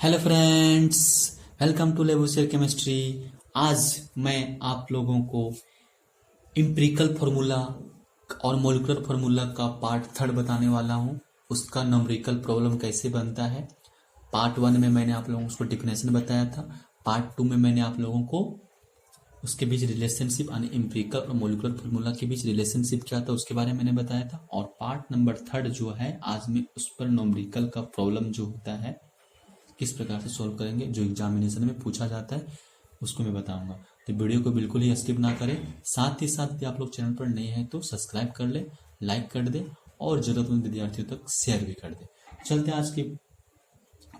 Hello friends, welcome to Lavoisier chemistry. आज मैं आप लोगों को इम्पिरिकल फार्मूला और मॉलिक्यूलर फार्मूला का पार्ट थर्ड बताने वाला हूँ। उसका न्यूमेरिकल प्रॉब्लम कैसे बनता है। पार्ट वन में मैंने आप लोगों को उसको डिफिनेशन बताया था। पार्ट टू में मैंने आप लोगों को उसके बीच रिलेशनशिप यानी इम्पिरिकल और मॉलिक्यूलर फार्मूला के बीच रिलेशनशिप क्या था उसके बारे में मैंने बताया था। और पार्ट नंबर थर्ड जो है आज मैं उस पर न्यूमेरिकल का प्रॉब्लम जो होता है किस प्रकार से सॉल्व करेंगे, जो एग्जामिनेशन में पूछा जाता है उसको मैं बताऊंगा। तो वीडियो को बिल्कुल ही स्किप ना करें। साथ ही साथ भी आप लोग चैनल पर नए हैं तो सब्सक्राइब कर ले, लाइक कर दे और जरूरतमंद विद्यार्थियों तक शेयर भी कर दे। चलते हैं आज के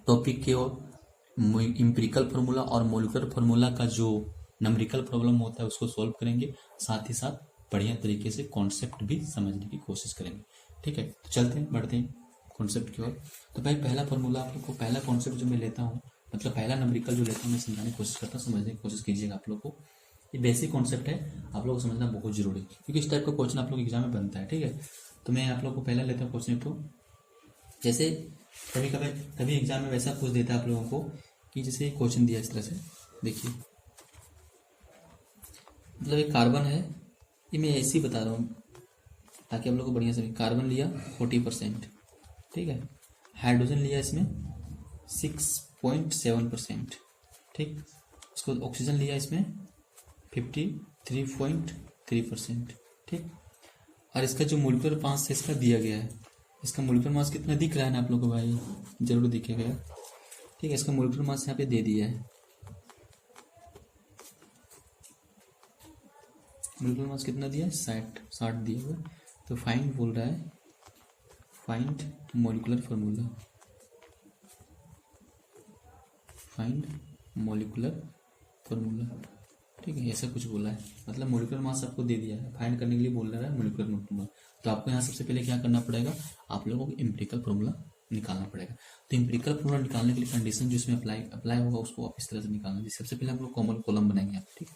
टॉपिक की ओर। इम्पिरिकल फार्मूला और मॉलिक्यूलर फार्मूला का जो न्यूमेरिकल प्रॉब्लम होता है उसको सॉल्व करेंगे। साथ ही साथ बढ़िया तरीके से कॉन्सेप्ट भी समझने की कोशिश करेंगे। ठीक है, तो चलते हैं, बढ़ते हैं कॉन्सेप्ट की ओर। तो भाई पहला फार्मूला आप लोग को, पहला कॉन्सेप्ट जो मैं लेता हूँ, मतलब पहला न्यूमेरिकल जो लेता हूँ, मैं समझाने की कोशिश करता हूँ, समझने की कोशिश कीजिएगा। आप लोग को ये बेसिक कॉन्सेप्ट है, आप लोग को समझना बहुत जरूरी है क्योंकि इस टाइप का क्वेश्चन आप लोग एग्जाम में बनता है। ठीक है, तो मैं आप लोग को पहला लेता हूँ क्वेश्चन। तो जैसे कभी एग्जाम में वैसा पूछ देता है आप लोगों को कि जैसे क्वेश्चन दिया इस तरह से, देखिए मतलब एक कार्बन है, ये मैं ऐसे ही बता रहा हूँ ताकि आप लोग को बढ़िया समझे। कार्बन लिया 40%, ठीक है। हाइड्रोजन लिया इसमें 6.7%, ठीक। उसको ऑक्सीजन लिया इसमें 53.3%, ठीक। और इसका जो मोलिकुलर मास है इसका दिया गया है। इसका मोलिकुलर मास कितना दिख रहा है ना आप लोग को भाई, जरूर दिखेगा, ठीक है। इसका मोलिकुलर मास यहाँ पे दे दिया है। मोलिकुलर मास कितना दिया है, 60 दिया हुआ। तो फाइंड बोल रहा है, find molecular formula, find molecular formula, ठीक है। ऐसा कुछ बोला है, मतलब मॉलिक्यूलर मास आपको दे दिया है, फाइंड करने के लिए बोल रहा है मॉलिक्यूलर फार्मूला। तो आपको यहाँ सबसे पहले क्या करना पड़ेगा, आप लोगों को इम्पिरिकल फार्मूला निकालना पड़ेगा। तो इम्पिरिकल फार्मूला निकालने के लिए कंडीशन जो इसमें अप्लाई होगा उसको आप इस तरह से निकालना। सबसे पहले हम लोग कॉमन कॉलम बनाएंगे आप, ठीक है।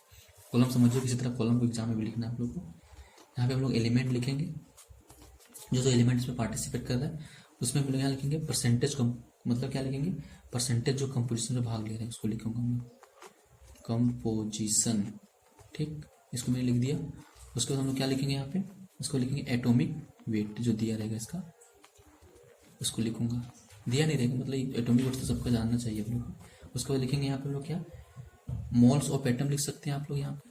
कॉलम समझो किसी तरह कॉलम को एग्जाम में भी लिखना है आप लोग को। यहाँ पे हम लोग एलिमेंट लिखेंगे, जो एलिमेंट्स में पार्टिसिपेट कर रहा है उसमें हम लोग यहाँ लिखेंगे परसेंटेज, मतलब क्या लिखेंगे, परसेंटेज जो कंपोजिशन में भाग ले रहे हैं उसको लिखूंगा मैं, कंपोजिशन, ठीक। इसको मैंने लिख दिया। उसके बाद हम लोग क्या लिखेंगे यहाँ पे, उसको लिखेंगे एटॉमिक वेट जो दिया रहेगा इसका, उसको लिखूंगा। दिया नहीं रहेगा मतलब एटॉमिक वेट तो सबका जानना चाहिए आप लोग को। उसके बाद लिखेंगे यहाँ पे हम लोग क्या, मोल्स ऑफ एटम लिख सकते हैं आप लोग यहाँ पे,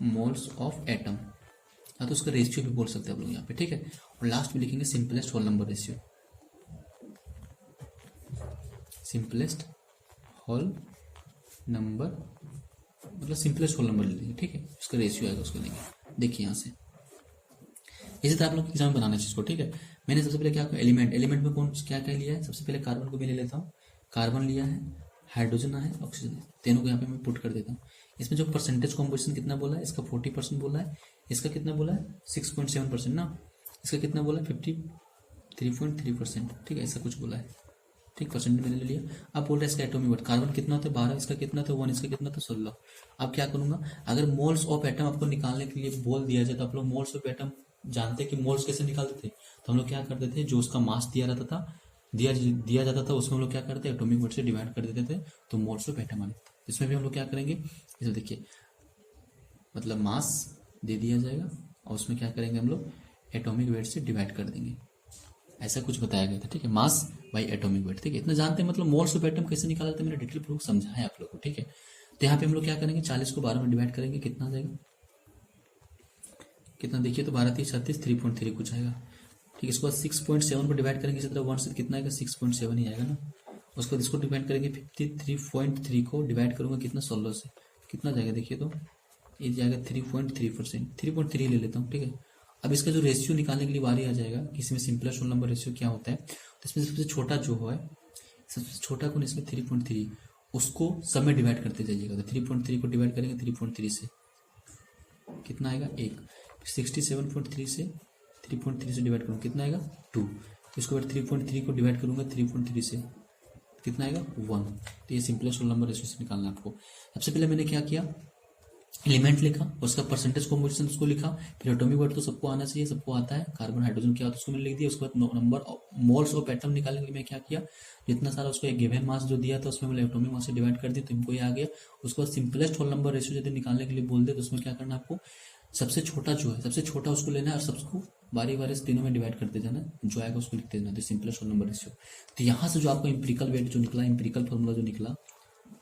मोल्स ऑफ एटम, हाँ तो उसका रेशियो भी बोल सकते हैं आप लोग यहाँ पे, ठीक है। और लास्ट में लिखेंगे simplest whole number ratio, simplest whole number, मतलब सिंपलेस्ट होल नंबर ले लीजिए, ठीक है। उसका रेशियो आएगा उसको लेंगे। देखिए यहाँ से इसी तरह आप लोग एग्जाम बनाना चाहिए इसको, ठीक है। मैंने सबसे पहले क्या एलिमेंट, एलिमेंट में कौन क्या क्या लिया है, सबसे पहले कार्बन को भी ले लेता हूँ। कार्बन लिया है, हाइड्रोजन है, ऑक्सीजन है, तीनों को यहाँ पे मैं पुट कर देता हूँ। इसमें जो परसेंटेज कॉम्पोजिशन कितना बोला है, इसका 40% बोला है, इसका कितना बोला है 6.7% ना, इसका कितना बोला है 53.3%, ठीक है। ऐसा कुछ बोला है, ठीक। परसेंटेज मैंने ले लिया। अब बोल रहा है इसका एटॉमिक वेट, कार्बन कितना होता है 12, इसका कितना था 1, इसका कितना था 16। अब क्या करूंगा, अगर मोल्स ऑफ एटम आपको निकालने के लिए बोल दिया जाए तो आप लोग मोल्स ऑफ एटम जानते कि मोल्स कैसे निकालते थे। तो हम लोग क्या करते थे, जो उसका मास दिया रहता था, दिया जाता था, उसमें हम लोग क्या करते हैं एटॉमिक वेट से डिवाइड कर देते थे, तो मोल्स ऑफ एटम आने। इसमें भी हम लोग क्या करेंगे, इसे देखिए, मतलब मास दे दिया जाएगा और उसमें क्या करेंगे हम लोग एटॉमिक वेट से डिवाइड कर देंगे। ऐसा कुछ बताया गया था, ठीक है। मास बाई एटॉमिक वेट, ठीक है। इतना जानते हैं, मतलब मोल्स ऑफ एटम कैसे निकाला था मैंने डिटेल प्रूफ समझा है आप लोग को, ठीक है। तो यहाँ पे हम लोग क्या करेंगे, 40 को 12 में डिवाइड करेंगे, कितना आ जाएगा, कितना देखिए, तो 12 3 36 3.3 कुछ आएगा, ठीक है। इसको 6.7 पर डिवाइड करेंगे, इसी तरह 1 से कितना आएगा 6.7 ही आएगा ना। उसको इसको डिवाइड करेंगे 53.3 को डिवाइड करूंगा कितना 16 से, कितना जाएगा देखिए, तो ये जाएगा 3.3%, 3.3 ले लेता हूँ, ठीक है। अब इसका जो रेशियो निकालने के लिए बारी आ जाएगा कि इसमें सिंपलेस्ट होल नंबर रेशियो क्या होता है। तो इसमें सबसे छोटा जो है, सबसे छोटा कौन, इसमें 3.3, उसको सब में डिवाइड करते जाइएगा। तो 3.3 को डिवाइड करेंगे 3.3 से, कितना आएगा 1। 67.3 से 3.3 से डिवाइड करूँगा, कितना आएगा 2। इसके बाद 3.3 को डिवाइड करूँगा 3.3 से, कितना आएगा 1। तो ये सिंपलेस्ट होल नंबर रेशियो से निकालना है आपको। सबसे पहले मैंने क्या किया, एलिमेंट लिखा, उसका परसेंटेज कॉम्पोजिशन उसको लिखा, फिर एटॉमिक वेट तो सबको आना चाहिए, सबको आता है, कार्बन हाइड्रोजन क्या होता है उसको मैंने लिख दिया। उसके बाद नंबर मोल्स ऑफ एटम निकालने के लिए मैं क्या किया, जितना सारा उसको एक गिवन मास जो दिया था उसमें मैंने एटॉमिक मास से डिवाइड कर दी, तो इनको ये आ गया। उसके बाद सिंपलेस्ट होल नंबर रेशियो यदि निकालने के लिए बोल दे तो उसमें क्या करना आपको, सबसे छोटा जो है सबसे छोटा उसको लेना है और सबको बारी बारी से तीनों में डिवाइड करते जाना, जो आएगा उसको लिखते जाना, तो सिंपलेस्ट होल नंबर रेशियो। तो यहाँ से जो आपको इंपेरिकल वेट जो निकला, इंपेरिकल फॉर्मूला जो निकला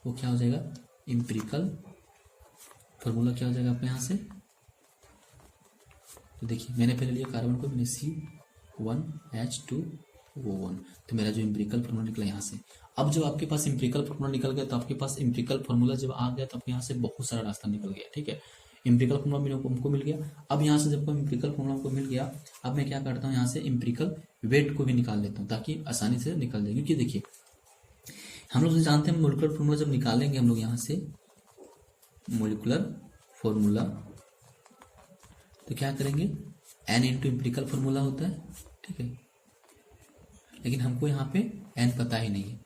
वो क्या हो जाएगा, इंपेरिकल फॉर्मूला क्या हो जाएगा अपने यहाँ से। तो देखिए मैंने पहले लिया कार्बन को, मैंने C1H2O1, तो मेरा जो इंपेरिकल फॉर्मूला निकला यहाँ से। अब जब आपके पास इंपेरिकल फॉर्मूला निकल गया तो आपके पास इंपेरिकल फॉर्मूला जब आ गया तो आपके यहाँ से बहुत सारा रास्ता निकल गया, ठीक है। इंपेरिकल फॉर्मूला हमको मिल गया। अब यहाँ से जब इंपेरिकल फॉर्मूला हमको मिल गया, अब मैं क्या करता हूँ यहाँ से इंपेरिकल वेट को भी निकाल लेता हूँ ताकि आसानी से निकल जाए। क्योंकि देखिए हम लोग जानते हैं मोलिकुलर फॉर्मूला जब निकालेंगे हम लोग यहाँ से मोलिकुलर फॉर्मूला, तो क्या करेंगे, n इंटू इंपेरिकल फॉर्मूला होता है, ठीक है। लेकिन हमको यहाँ पे n पता ही नहीं है,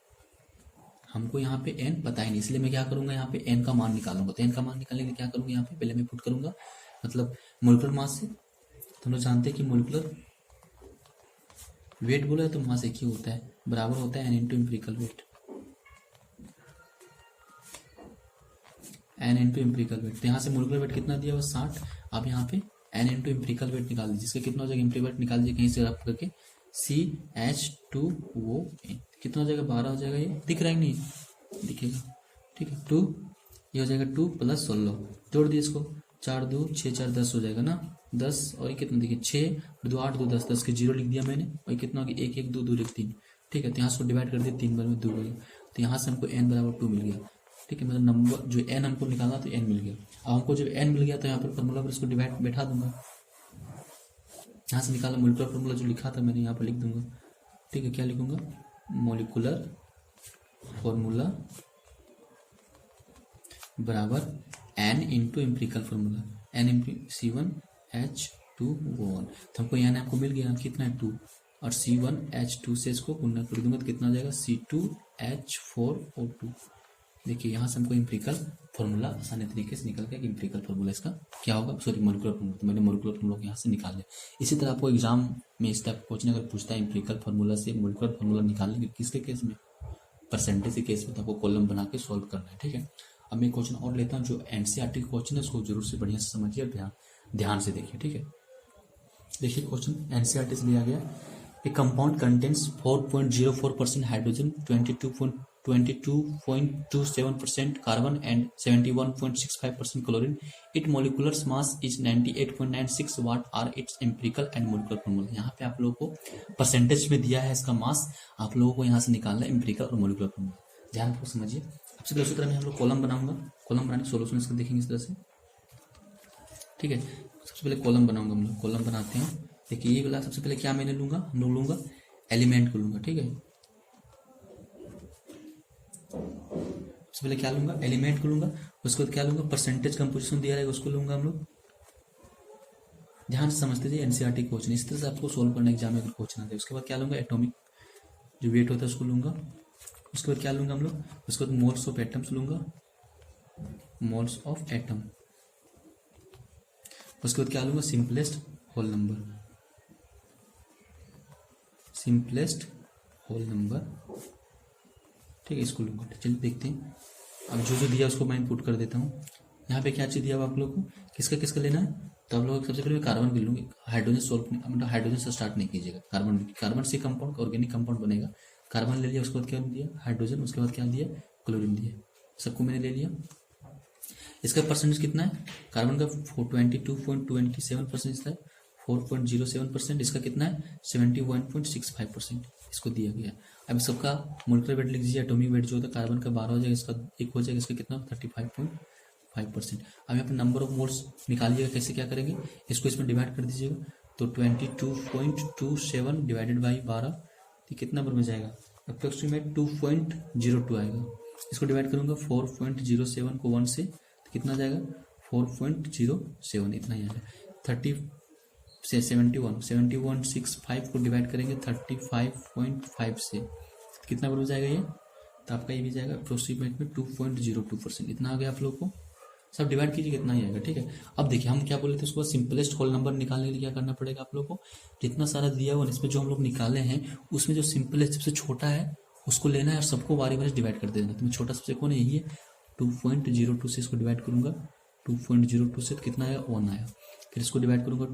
हमको यहाँ पे n पता ही नहीं, इसलिए मैं क्या करूंगा यहाँ पे n का मान निकालूंगा। तो n का मान निकालने के लिए क्या करूंगा, यहाँ पे पहले मैं पुट करूंगा मतलब मोलिकुलर मास से। तो हम लोग जानते हैं कि मोलिकुलर वेट बोला तो मास एक ही होता है, बराबर होता है n into empirical weight, n into empirical weight. तो यहाँ से मोलिकुलर वेट कितना दिया हुआ 60। आप यहाँ पे n इंटू इंपेरिकल वेट निकाल दीजिए, जिसका कितना हो जाएगा, इंपेरिकल वेट निकाल दीजिए कहीं से रफ करके, CH2O कितना हो जाएगा, 12 हो जाएगा। ये दिख रहा है नहीं, दिखेगा, ठीक है। 2 ये हो जाएगा 2 + 16, जोड़ दिए इसको, 4 2 6 4 10 हो जाएगा ना, 10 और ये कितना देखिए 6 2 8 2 10, 10 के 0 लिख दिया मैंने, और कितना हो गया 1 1 2 2 1 3, ठीक है। तो यहाँ से डिवाइड कर दिया 3 बार में 2 हो गया, तो यहाँ से हमको n बराबर 2 मिल गया, ठीक है। मतलब नंबर जो n हमको निकालना तो n मिल गया। अब हमको जब n मिल गया तो यहाँ पर फॉर्मूला पर इसको डिवाइड बैठा दूंगा, यहाँ से निकाला मोलिकुलर फॉर्मूला जो लिखा था मैंने यहाँ पर लिख दूंगा, ठीक है। क्या लिखूंगा, मोलिकुलर फॉर्मूला बराबर n into empirical formula, n into C1H2O1। तो हमको यहाँ आपको मिल गया कितना है 2, और C1H2 से इसको गुणा कर दूंगा तो कितना हो जाएगा C2H4O2। देखिए यहाँ से हमको इंपेरिकल फॉर्मूला आसानी तरीके से निकल गया कि इंपेरिकल फॉर्मूला इसका क्या होगा, सॉरी मोलिकुलर फॉर्मूला। तो मैंने मोलिकुलर फॉर्मूला यहाँ से निकाल लिया। इसी तरह आपको एग्जाम में इस टाइप क्वेश्चन अगर पूछता है इंपेरिकल फॉर्मूला से मोलिकुलर फॉर्मूला निकालने के किसके केस में, परसेंटेज के केस में, तो आपको कॉलम बना के सॉल्व करना है, ठीक है। अब मैं क्वेश्चन और लेता हूँ जो एनसीईआरटी क्वेश्चन है उसको जरूर से बढ़िया से समझिए और ध्यान से देखिए, ठीक है। देखिए क्वेश्चन एनसीईआरटी से लिया गया, ए compound contains 4.04% hydrogen, 22.27% carbon and 71.65% chlorine. Its molecular mass is 98.96. What are its empirical and molecular formula? यहाँ पे आप लोगों को परसेंटेज में दिया है इसका मास, आप लोगों को यहाँ से निकालना है इंपेरिकल और मोलिकुलर फॉर्मूला। ध्यान को समझिए। सबसे पहले उसी तरह में हम लोग कॉलम बनाऊंगा, कॉलम बनाने सोल्यूशन इसका देखेंगे इस तरह से, ठीक है। सबसे पहले कॉलम बनाऊंगा, हम लोग कॉलम बनाते हैं। देखिए ये वाला सबसे पहले क्या मैंने लूंगा, हम लोग लूंगा एलिमेंट को लूंगा, ठीक है। सबसे पहले क्या लूंगा, एलिमेंट को लूंगा, उसके बाद क्या लूंगा, परसेंटेज कंपोजिशन दिया रहेगा उसको लूंगा हम लोग। ध्यान से समझते थे एनसीईआरटी क्वेश्चन, इस तरह से आपको सोल्व करना एग्जाम में अगर क्वेश्चन आता है। उसके बाद क्या लूंगा, एटॉमिक जो वेट होता है उसको लूंगा। उसके बाद क्या लूंगा हम लोग, उसके बाद मोल्स ऑफ एटम्स लूंगा, मोल्स ऑफ एटम। उसके बाद क्या लूंगा, simplest whole number, simplest whole number, ठीक है, इसको लूंगा। चलिए देखते हैं। अब जो जो दिया उसको मैं इनपुट कर देता हूँ। यहाँ पे क्या चीज दिया हुआ आप लोग को, किसका किसका लेना है, तो आप लोग सबसे पहले कार्बन के लूंगे। हाइड्रोजन सोल्व मतलब हाइड्रोजन से स्टार्ट नहीं कीजिएगा, कार्बन, कार्बन से कंपाउंड ऑर्गेनिक कंपाउंड बनेगा। कार्बन ले लिया, उसके बाद क्या दिया हाइड्रोजन, उसके बाद क्या दिया क्लोरीन दिया, सबको मैंने ले लिया। इसका परसेंटेज कितना है, कार्बन का 22.27% है, 4.07%। इसका कितना है 71.65%, इसको दिया गया। अब सबका मोलिकुलर वेट लिख दीजिए। एटॉमिक वेट जो होता है कार्बन का 12 हो जाएगा, इसका 1 हो जाएगा, इसका कितना 35.5%। अब यहाँ पे नंबर ऑफ मोल्स निकालिएगा, कैसे क्या करेंगे, इसको इसमें डिवाइड कर दीजिएगा। तो 22.27 डिवाइडेड बाई 12, तो कितना नंबर में जाएगा, अप्रोक्सीमेट 2.02 आएगा। इसको डिवाइड करूंगा 4.07 को 1 से, तो कितना जाएगा 4.07, इतना ही आएगा। 71.65 को डिवाइड करेंगे 35.5 से, कितना नंबर हो जाएगा ये, तो आपका ये भी जाएगा अप्रोक्सीमेट में 2.02%, इतना आ गया आप लोग को। सब डिवाइड कीजिए, कितना ही आएगा। ठीक है, अब देखिए हम क्या बोले थे, उसको सिंपलेस्ट होल नंबर निकालने के लिए क्या करना पड़ेगा आप लोग को, जितना सारा दिया हुआ इसमें जो हम लोग निकाले हैं उसमें जो सिंपलेस्ट सबसे छोटा है उसको लेना है और सबको बारी बारी डिवाइड कर देना। तो छोटा सबसे कौन है, यही है। 2.02 से इसको डिवाइड करूंगा, 2.02 से कितना आएगा, 1 आया। फिर इसको डिवाइड करूंगा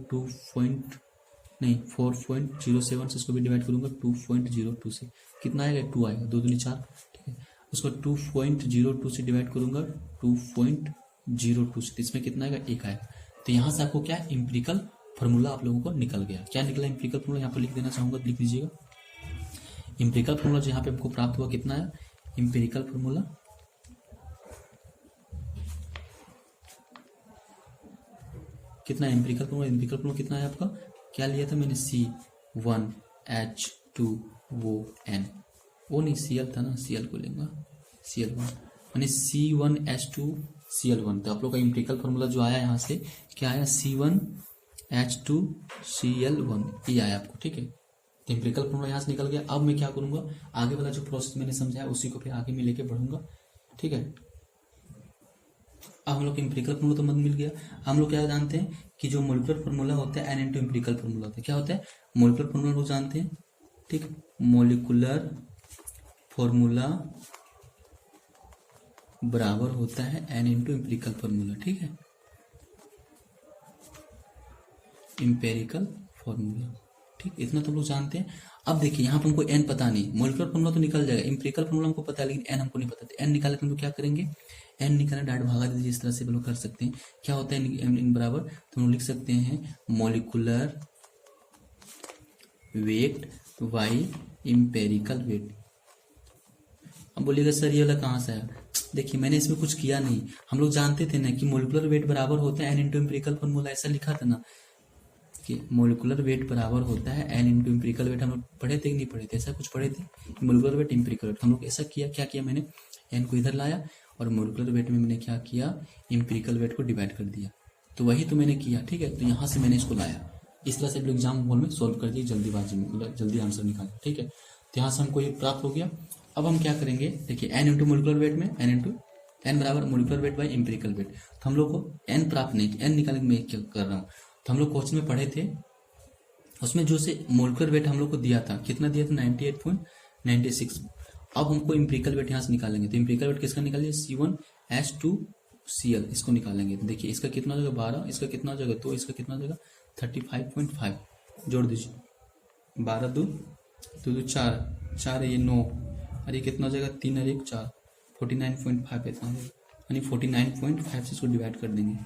4.07 से इसको भी डिवाइड करूंगा 2.02 से, कितना आएगा, 2 आएगा, 2 दूनी 4। ठीक है, उसको 2.02 से डिवाइड करूंगा 2.02 से, इसमें कितना आएगा, 1 आएगा। तो यहाँ से आपको क्या इंपेरिकल फॉर्मूला आप लोगों को निकल गया। क्या निकला इंपेरिकल फॉर्मूला, यहाँ पर लिख देना चाहूंगा, लिख दीजिएगा। इंपेरिकल फॉर्मूला जो यहाँ पे आपको प्राप्त हुआ कितना है, इंपेरिकल फॉर्मूला कितना है, इंपेरिकल फॉर्मूला कितना है आपका, क्या लिया था मैंने, C1H2ON, वो नहीं Cl था ना, Cl को लेंगे, Cl1 यानी C1H2Cl1। तो आप लोग का इंपेरिकल फॉर्मूला जो आया यहाँ से क्या आया, C1H2Cl1, ये आया आपको। ठीक है, तो इंपेरिकल फॉर्मूला यहाँ से निकल गया। अब मैं क्या करूंगा, आगे वाला जो प्रोसेस मैंने समझाया उसी को फिर आगे में लेके बढ़ूंगा। ठीक है, अब हम लोग को इंपेरिकल फॉर्मूला तो मत मिल गया। हम लोग क्या जानते हैं कि जो मोलिकुलर फॉर्मूला होता है एन इंटू इंपेरिकल फॉर्मूला होता है, क्या होता है, मोलिकुलर फॉर्मूला लोग जानते हैं। ठीक, मोलिकुलर फॉर्मूला बराबर होता है एन इंटू इंपेरिकल फॉर्मूला। ठीक है, इंपेरिकल फॉर्मूला, ठीक, इतना तो लोग जानते हैं। अब देखिए यहाँ पर हमको एन पता नहीं, मोलिकुलर फॉर्मूला तो निकल जाएगा, इंपेरिकल फॉर्मूला हमको पता है लेकिन एन हमको नहीं पता। तो एन निकाले तो हम लोग क्या करेंगे, एन निकालना डायरेक्ट भागा दीजिए, इस तरह से हम लोग कर सकते हैं। क्या होता है एन बराबर, तो हम लिख सकते हैं molecular weight by empirical weight. अब बोलिएगा सर ये वाला कहाँ से आया, देखिए मैंने इसमें कुछ किया नहीं, हम लोग जानते थे ना कि मोलिकुलर वेट बराबर होता है एन इंटू इंपेरिकल फॉर्मूला, ऐसा लिखा था ना कि मोलिकुलर वेट बराबर होता है एन इंटू इंपेरिकल वेट। हम लोग पढ़े थे कि नहीं पढ़े थे, ऐसा कुछ पढ़े थे, मोलिकुलर वेट इंपेरिकल वेट। हम लोग ऐसा किया, क्या किया मैंने, एन को इधर लाया और मोलिकुलर वेट में मैंने क्या किया, इंपेरिकल वेट को डिवाइड कर दिया। तो वही तो मैंने किया। ठीक है, तो यहाँ से मैंने इसको लाया, इस तरह से एग्जाम हॉल में सोल्व कर दिए, जल्दीबाजी में, मतलब जल्दी आंसर निकाला। ठीक है, तो यहाँ से हमको ये प्राप्त हो गया। अब हम क्या करेंगे, देखिए एन इंटू मोलिकुलर वेट में एन बराबर molecular weight by empirical weight. तो हम लोग को एन प्राप्त नहीं, एन निकालने में क्या कर रहा हूँ, तो हम लोग क्वेश्चन में पढ़े थे, उसमें जो से मोलिकुलर वेट हम लोग को दिया था, कितना दिया था, 98.96। अब हमको इंपेरिकल वेट यहाँ से निकालेंगे, तो इंपेरिकल वेट किसका निकालिए, C1H2Cl, इसको निकालेंगे। तो देखिए इसका कितना हो जाएगा 12, इसका कितना हो जाएगा 2, इसका कितना हो जाएगा 35.5, जोड़ दीजिए, 12 2 2 4 4 ये 9, और ये कितना हो जाएगा 3 और 1 4, 49.5 इतना, यानी 49.5 से इसको डिवाइड कर देंगे।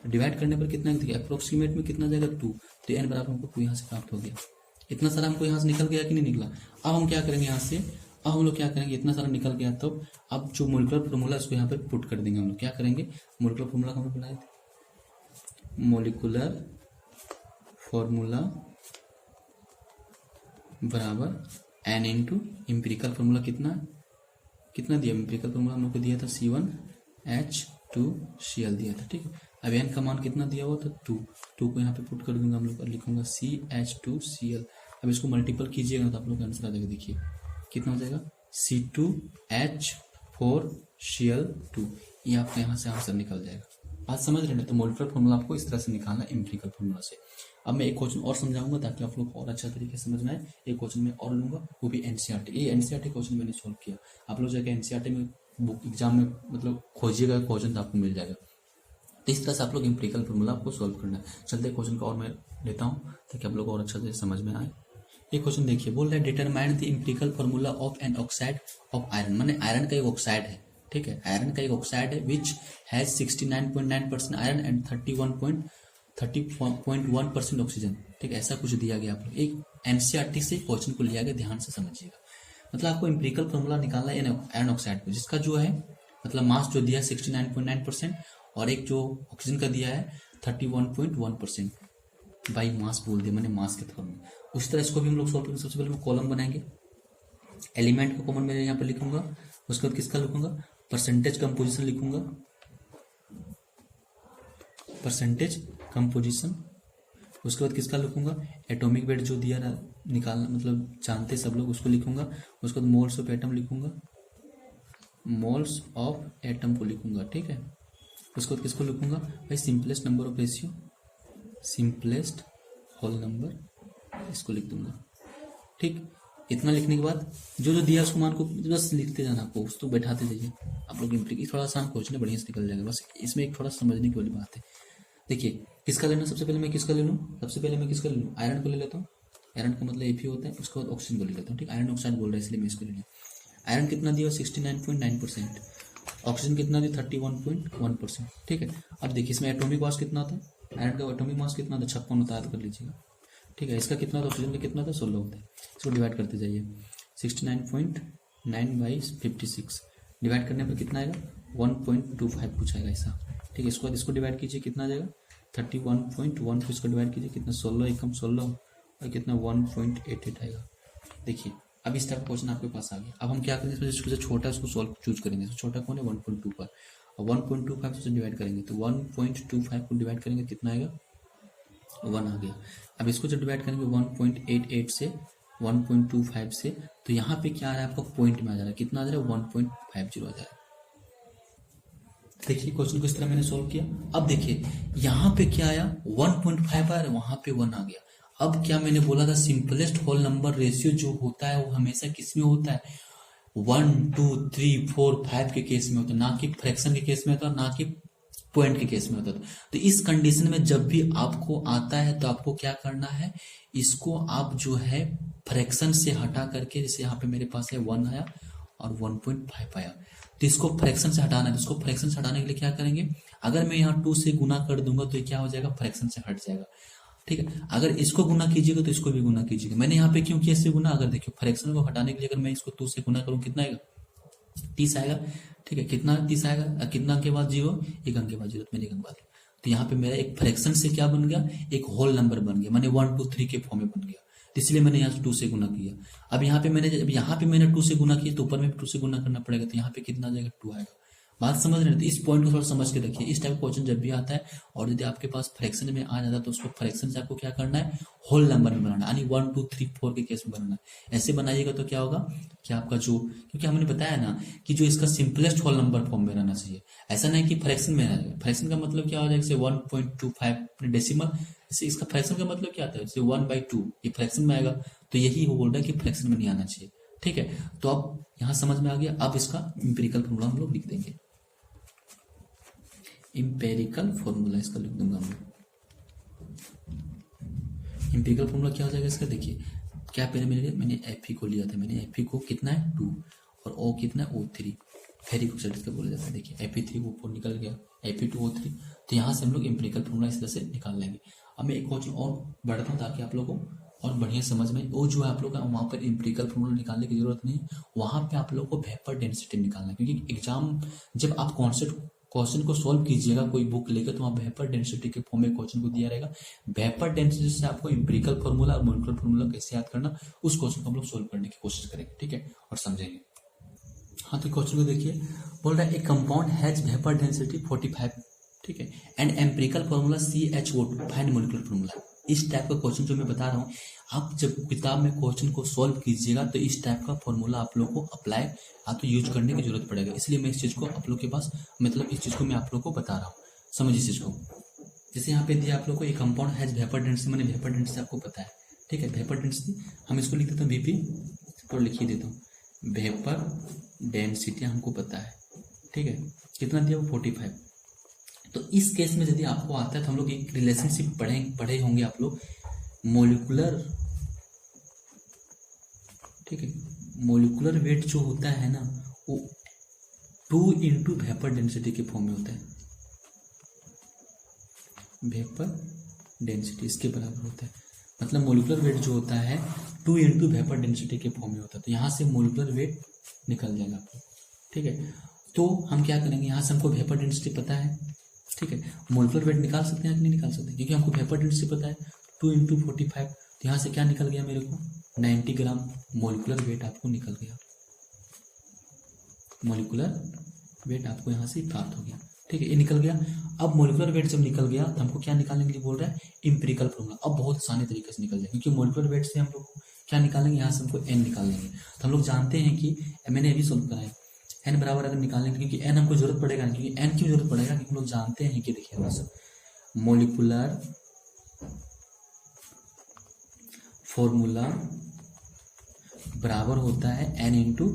डिवाइड करने पर कितना देखिए अप्रोक्सीमेट में कितना जाएगा 2, तो एन बराबर हमको 2 यहाँ से प्राप्त हो गया। इतना सारा हमको यहाँ से निकल गया कि नहीं निकला। अब हम क्या करेंगे यहाँ से, अब हम लोग क्या करेंगे, इतना सारा निकल गया तो अब जो मोलिकुलर फॉर्मूला इसको यहाँ पर पुट कर देंगे। हम लोग क्या करेंगे, मोलिकुलर फॉर्मूला हम लोग बनाए थे, मोलिकुलर फॉर्मूला बराबर एन इंटू इंपेरिकल फॉर्मूला, कितना दिया, इंपेरिकल फॉर्मूला हम लोग को दिया था C1H2Cl दिया था। ठीक है, अब एन का मान कितना दिया हुआ था 2 को यहाँ पे पुट कर दूंगा, हम लोग लिखूंगा CH2Cl। अब इसको मल्टीपल कीजिएगा तो आप लोग का आंसर आ जाएगा, देखिए कितना हो जाएगा C2H4Cl2, ये आपका यहाँ से आंसर निकल जाएगा। बात समझ रहे हैं, तो मोलिकुलर फॉर्मूला आपको इस तरह से निकालना इंपेरिकल फॉर्मूला से। अब मैं एक क्वेश्चन और समझाऊंगा ताकि आप लोग और अच्छा तरीके से समझ में आए। एक क्वेश्चन में और लूंगा, वो भी एनसीईआरटी, ये एनसीईआरटी क्वेश्चन मैंने सोल्व किया। आप लोग जाकर एनसीईआरटी में बुक एग्जाम में मतलब खोजिएगा क्वेश्चन तो आपको मिल जाएगा। तो इस तरह से आप लोग इंपेरिकल फॉर्मूला आपको सोल्व करना है। चलते क्वेश्चन को और मैं लेता हूँ ताकि आप लोग और अच्छा से समझ में आए। ये क्वेश्चन देखिए, बोल रहा है determine the empirical formula of an oxide of iron, माने आयरन का एक ऑक्साइड है। ठीक है, आयरन का एक ऑक्साइड है which has 69.9% iron and 30.1% oxygen. ठीक है, ऐसा कुछ दिया गया। आप लोग एक एनसीईआरटी से क्वेश्चन को लिया गया, ध्यान से समझिएगा। मतलब आपको इंपेरिकल फॉर्मूला निकालना है आयरन ऑक्साइड को, जिसका जो है मतलब मास जो दिया 69.9% और एक जो ऑक्सीजन का दिया है 31.1% बाई मास बोल दिया, मैंने मास के फॉर्म में। उस तरह इसको भी हम लोग सॉल्व करेंगे। सबसे पहले मैं कॉलम बनाएंगे, एलिमेंट का कॉमन मैं यहाँ पर लिखूंगा, उसके बाद किसका लिखूंगा, परसेंटेज कंपोजिशन लिखूंगा, परसेंटेज कंपोजिशन। उसके बाद किसका लिखूंगा, एटॉमिक वेट जो दिया निकालना मतलब जानते सब लोग, उसको लिखूंगा। उसके बाद मोल्स ऑफ एटम लिखूंगा, मोल्स ऑफ एटम को लिखूंगा। ठीक है, उसको किसको लिखूंगा भाई, simplest number of ratio, simplest whole number, इसको लिख दूंगा। ठीक, इतना लिखने के बाद जो जो दिया उसको मान को बस लिखते जाना, आपको उसको बैठाते जाइए आप लोग। थोड़ा आसान क्वेश्चन है, बढ़िया से निकल जाएगा। बस इसमें एक थोड़ा समझने की वाली बात है। देखिए किसका लेना, सबसे पहले मैं किसका ले लूँ, सबसे पहले मैं किसका ले लूँ, आयरन को ले लेता हूँ। आयरन का मतलब Fe होता है, उसके बाद ऑक्सीजन को ले लेता हूँ। ठीक, आयरन ऑक्साइड बोल रहा है इसलिए मैं इसको ले लिया। आयरन कितना दिया 69.9%, ऑक्सीजन कितना दिया 31.1%। ठीक है, अब देखिए इसमें एटॉमिक मास कितना होता है, आयरन का एटॉमिक मास कितना होता है 56 होता है, याद कर लीजिएगा। ठीक है, इसका कितना होता है, ऑक्सीजन का कितना होता है 16 होता है। इसको डिवाइड करते जाइए, 69.9/56 डिवाइड करने पर कितना आएगा 1.25 कुछ आएगा ऐसा। ठीक है, इसके बाद इसको डिवाइड कीजिए, कितना आ जाएगा 31.1, फिर इसको डिवाइड कीजिए कितना 16 एकम 16 और कितना 1.88 आएगा। देखिए अब इस टाइप का क्वेश्चन आपके पास आ गया। अब हम क्या करेंगे, इसमें जो छोटा है उसको सॉल्व चूज करेंगे। तो छोटा कौन है 1.2 पर, और 1.25 से डिवाइड करेंगे तो 1.25 को डिवाइड करेंगे कितना आएगा 1 आ गया। अब इसको जब डिवाइड करेंगे 1.88 से 1.25 से, तो यहाँ पे क्या आ रहा है आपका पॉइंट में आ जा रहा है, कितना आ जा रहा है 1.50 आ जा रहा है। देखिए क्वेश्चन को इस तरह मैंने सॉल्व किया। अब देखिए यहाँ पे क्या आया 1.5 आ रहा है, वहां पे 1 आ गया। अब क्या मैंने बोला था, सिंपलेस्ट होल नंबर रेशियो जो होता है वो हमेशा किस में होता है 1, 2, 3, 4, 5 के केस में होता है, ना कि फ्रैक्शन के केस में होता है, ना कि पॉइंट के केस में होता है। तो इस कंडीशन में जब भी आपको आता है तो आपको क्या करना है, इसको आप जो है फ्रैक्शन से हटा करके, जैसे यहाँ पे मेरे पास है 1 आया और 1.5 आया, तो इसको फ्रैक्शन से हटाना है। तो इसको फ्रैक्शन से हटाने के लिए क्या करेंगे, अगर मैं यहाँ 2 से गुना कर दूंगा तो ये क्या हो जाएगा फ्रैक्शन से हट जाएगा। ठीक है, अगर इसको गुना कीजिएगा तो इसको भी गुना कीजिएगा। मैंने यहाँ पे क्यों किया इससे गुना, अगर देखिए फ्रैक्शन को हटाने के लिए अगर मैं इसको 2 से गुना करूँ कितना आएगा 30 आएगा। ठीक है, कितना 30 आएगा, कितना अंक के बाद 0, एक अंक के बाद 0, मैंने एक अंक बाद। तो यहाँ पे मेरा एक फ्रैक्शन से क्या बन गया, एक होल नंबर बन गया, मैंने 1, 2, 3 के फॉर्म में बन गया, इसलिए मैंने यहाँ से 2 से गुना किया। अब यहाँ पे मैंने 2 से गुना किया तो ऊपर में 2 से गुना करना पड़ेगा, तो यहाँ पे कितना आ जाएगा 2 आएगा। बात समझ रहे हैं, तो इस पॉइंट को थोड़ा समझ के रखिए। इस टाइप का क्वेश्चन जब भी आता है और यदि आपके पास फ्रैक्शन में आ जाता है तो उसको फ्रैक्शन से आपको क्या करना है, होल नंबर में बनाना, यानी 1, 2, 3, 4 के केस में बनाना है। ऐसे बनाइएगा तो क्या होगा कि आपका जो, क्योंकि हमने बताया ना कि जो इसका सिंपलेस्ट होल नंबर फॉर्म में रहना चाहिए, ऐसा नहीं कि फ्रैक्शन में रहना। फ्रैक्शन का मतलब क्या हो जाएगा, जैसे 1.25 डेसिमल, जैसे इसका फ्रैक्शन का मतलब क्या आता है, जैसे 1/2 ये फ्रैक्शन में आएगा, तो यही वो बोल रहा है कि फ्रैक्शन में नहीं आना चाहिए। ठीक है, तो अब यहाँ समझ में आ गया। अब इसका इंपेरिकल फॉर्मूला हम लोग लिख देंगे, इंपेरिकल फॉर्मूला इसका लिख दूंगा मैं। इंपेरिकल फॉर्मूला क्या हो जाएगा इसका, देखिए क्या पहले मैंने Fe को लिया था, मैंने Fe को कितना है 2 और O कितना है O3, फेरिक ऑक्साइड इसका बोला जाता है। देखिए Fe3 ऊपर निकल गया, Fe2O3, तो यहाँ से हम लोग इंपेरिकल फॉर्मूला इस तरह से निकाल लेंगे। अब मैं एक क्वेश्चन और बढ़ता हूँ ताकि आप लोगों को और बढ़िया समझ में, वो जो है आप लोग का वहाँ पर इंपेरिकल फॉर्मूला निकालने की जरूरत नहीं, वहाँ पे आप लोग को वेपर डेंसिटी निकालना है, क्योंकि एग्जाम जब आप क्वेश्चन को सॉल्व कीजिएगा कोई बुक लेकर तो वहाँ वेपर डेंसिटी के फॉर्म में क्वेश्चन को दिया रहेगा। वेपर डेंसिटी से आपको इंपेरिकल फॉर्मूला और मॉलिक्यूलर फॉर्मूला कैसे याद करना, उस क्वेश्चन को हम लोग सॉल्व करने की कोशिश करेंगे। ठीक है, और समझेंगे। हाँ, तो क्वेश्चन को देखिए, बोल रहा है ए कंपाउंड हैज वेपर डेंसिटी 45, ठीक है, and empirical formula CHO2, find molecular formula. इस टाइप का क्वेश्चन जो मैं बता रहा हूँ, आप जब किताब में क्वेश्चन को सॉल्व कीजिएगा तो इस टाइप का फॉर्मूला आप लोग को अप्लाई तो यूज करने की जरूरत पड़ेगा। इसलिए मैं इस चीज को आप लोग के पास, मतलब इस चीज को मैं आप लोग को बता रहा हूँ, समझिए इस चीज को। जैसे यहाँ पे दिया आप लोग को एक कंपाउंड हैज वेपर डेंसिटी, मैंने वेपर डेंसिटी आपको पता है। ठीक है, वेपर डेंसिटी हम इसको लिख देते हैं VP, और लिख ही देता हूँ, वेपर डेंसिटी हमको पता है। ठीक है, कितना दिया वो 45। तो इस केस में यदि आपको आता है तो हम लोग एक रिलेशनशिप पढ़े होंगे आप लोग, मोलिकुलर, ठीक है, मोलिकुलर वेट जो होता है ना वो 2 इंटू वेपर डेंसिटी के फॉर्म में होता है। वेपर डेंसिटी इसके बराबर होता है, मतलब मोलिकुलर वेट जो होता है 2 इंटू वेपर डेंसिटी के फॉर्म में होता है। तो यहाँ से मोलिकुलर वेट निकल जाएगा आपको। ठीक है, तो हम क्या करेंगे, यहाँ से हमको वेपर डेंसिटी पता है। ठीक है, मोलिकुलर वेट निकाल सकते हैं कि नहीं निकाल सकते, क्योंकि हमको वेपर डेंसिटी पता है 2 इंटू 45। तो यहाँ से क्या निकल गया मेरे को 90 ग्राम मोलिकुलर वेट आपको निकल गया, मोलिकुलर वेट आपको यहाँ से प्राप्त हो गया। ठीक है, ये निकल गया। अब मोलिकुलर वेट जब निकल गया तो हमको क्या निकालने के लिए बोल रहा है, इंपेरिकल फॉर्मूला। अब बहुत आसानी तरीके से निकल जाए, क्योंकि मोलिकुलर वेट से हम लोग क्या निकालेंगे, यहाँ से हमको n निकाल लेंगे। तो हम लोग जानते हैं कि मैंने अभी सोल्व कराया, एन बराबर अगर निकालेंगे, क्योंकि एन हमको जरूरत पड़ेगा, क्योंकि एन क्यों जरूरत पड़ेगा, क्योंकि हम लोग जानते हैं कि देखिए बस मोलिकुलर फॉर्मूला बराबर होता है एन इंटू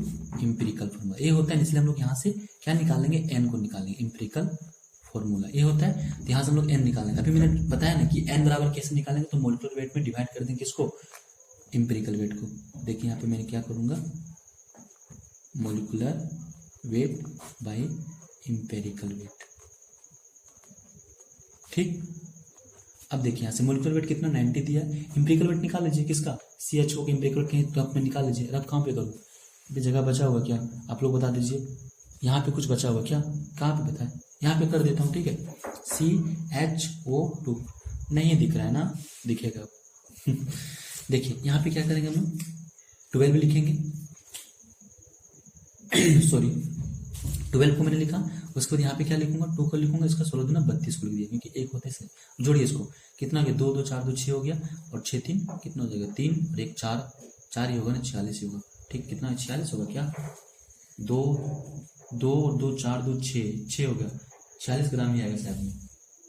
इम्पेरिकल फॉर्मूला। ये होता है, इसलिए हम लोग यहाँ से क्या निकालेंगे, एन को निकालेंगे, इम्पेरिकल फॉर्मूला ये होता है। तो यहाँ से हम लोग एन निकालेंगे। अभी मैंने बताया ना कि एन बराबर कैसे निकालेंगे, तो मोलिकुलर वेट में डिवाइड कर देंगे किसको, इम्पेरिकल वेट को। देखिए यहाँ पे मैंने क्या करूँगा, molecular weight by empirical weight, ठीक। अब देखिए यहाँ से मोलिकुलर वेट कितना 90 दिया, इम्पेरिकल वेट निकाल लीजिए किसका, CHO के इम्पेरिकल वेट कहीं रफ में निकाल लीजिए। रफ कहाँ पे करूँ, अभी जगह बचा हुआ क्या, आप लोग बता दीजिए। यहाँ पे कुछ बचा हुआ क्या, कहाँ पे बताए, यहाँ पे कर देता हूँ, ठीक है। CHO2 नहीं दिख रहा है ना, दिखेगा देखिए यहाँ पे क्या करेंगे हम लोग, 12 लिखेंगे सॉरी 12 को मैंने लिखा, उसके बाद यहाँ पे क्या लिखूंगा, 2 को लिखूंगा, इसका 16 दूना 32 को लिख दिया, क्योंकि एक होता है इसलिए। जोड़िए इसको, कितना हो गया, 2 2 4 2 6 हो गया, और 6 3 कितना हो जाएगा, 3 और 1 4, 4 ही होगा ना, 46 ही होगा, ठीक। कितना 46 होगा क्या, 2 2 और 2 4 2 6 हो गया, 46 ग्राम ही आएगा शायद में,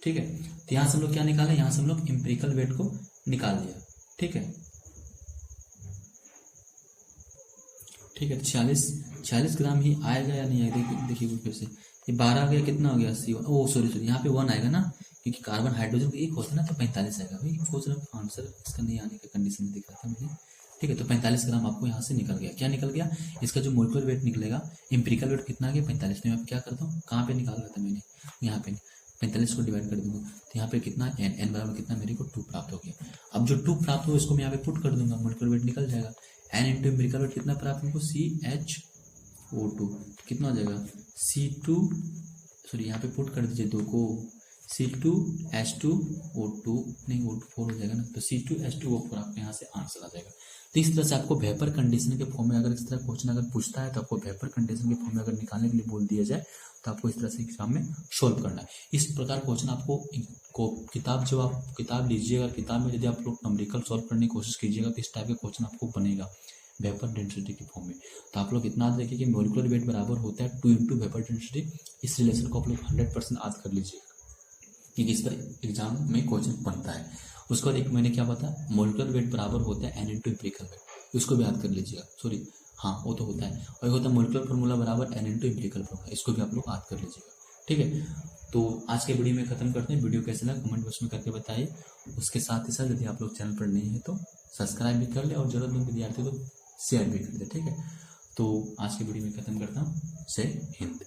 ठीक है। तो यहाँ से हम लोग क्या निकाले, यहाँ से हम लोग इम्पेरिकल वेट को निकाल दिया, ठीक है, ठीक है। 46 ग्राम ही आएगा या नहीं आएगा, देखिए फिर से ये 12 आ गया, कितना हो गया 80, ओ सॉरी यहाँ पे 1 आएगा ना, क्योंकि कार्बन हाइड्रोजन एक होता है ना, तो 45 आएगा। भाई सोच रहा हूँ आंसर इसका नहीं आने का कंडीशन में दिख रहा था मुझे, ठीक है। तो 45 ग्राम आपको यहाँ से निकल गया, क्या निकल गया, इसका जो मोलिकुलर वेट निकलेगा, इम्पेरिकल वेट कितना आ गया 45। तो मैं क्या करता हूँ, कहाँ पे निकाल रहा था मैंने, यहाँ पे 45 को डिवाइड कर दूंगा, तो यहाँ पे कितना एन बराबर कितना मेरे को 2 प्राप्त हो गया। अब जो 2 प्राप्त हो इसको मैं यहाँ पे पुट कर दूंगा, मोलिकुलर वेट निकल जाएगा। एन इंटू इम्पेरिकल वेट कितना प्राप्त हमको, CHO2 कितना हो जाएगा, C2 सॉरी यहाँ पे पुट कर दीजिए 2 को, C2H2O2 नहीं O4 हो जाएगा ना, तो C2H2O4 आपको यहाँ से आंसर आ जाएगा। तो इस तरह से आपको वेपर कंडीशन के फॉर्म में अगर इस तरह क्वेश्चन अगर पूछता है, तो आपको वेपर कंडीशन के फॉर्म में अगर निकालने के लिए बोल दिया जाए, तो आपको इस तरह से एग्जाम में सोल्व करना है। इस प्रकार क्वेश्चन आपको किताब जब आप किताब लीजिएगा, किताब में यदि आप लोग न्यूमेरिकल सॉल्व करने की कोशिश कीजिएगा, तो इस टाइप के क्वेश्चन आपको बनेगा वेपर डेंसिटी के फॉर्म में। तो आप लोग इतना देखिए कि मोलिकुलर वेट बराबर होता है 2 इंटू वेपर डेंसिटी। इस रिलेशन को आप लोग 100% याद कर लीजिएगा, क्योंकि इस पर एग्जाम में क्वेश्चन बनता है। उसके बाद एक मैंने क्या बताया, मोलिकुलर वेट बराबर होता है एन इंटू इम्पेरिकल वेट, इसको भी याद कर लीजिएगा। सॉरी हाँ वो तो होता है, और होता है मोलिकुलर फार्मूला बराबर एन इंटू इम्पेरिकल फार्मूला, इसको भी आप लोग याद कर लीजिएगा, ठीक है। तो आज के वीडियो में खत्म करते हैं। वीडियो कैसे लगा कमेंट बॉक्स में करके बताइए। उसके साथ ही साथ यदि आप लोग चैनल पर नहीं है तो सब्सक्राइब भी कर ले, और जरूरतमंद विद्यार्थी को शेयर भी कर दे, ठीक है। तो आज के वीडियो में खत्म करता हूँ। जय हिंद।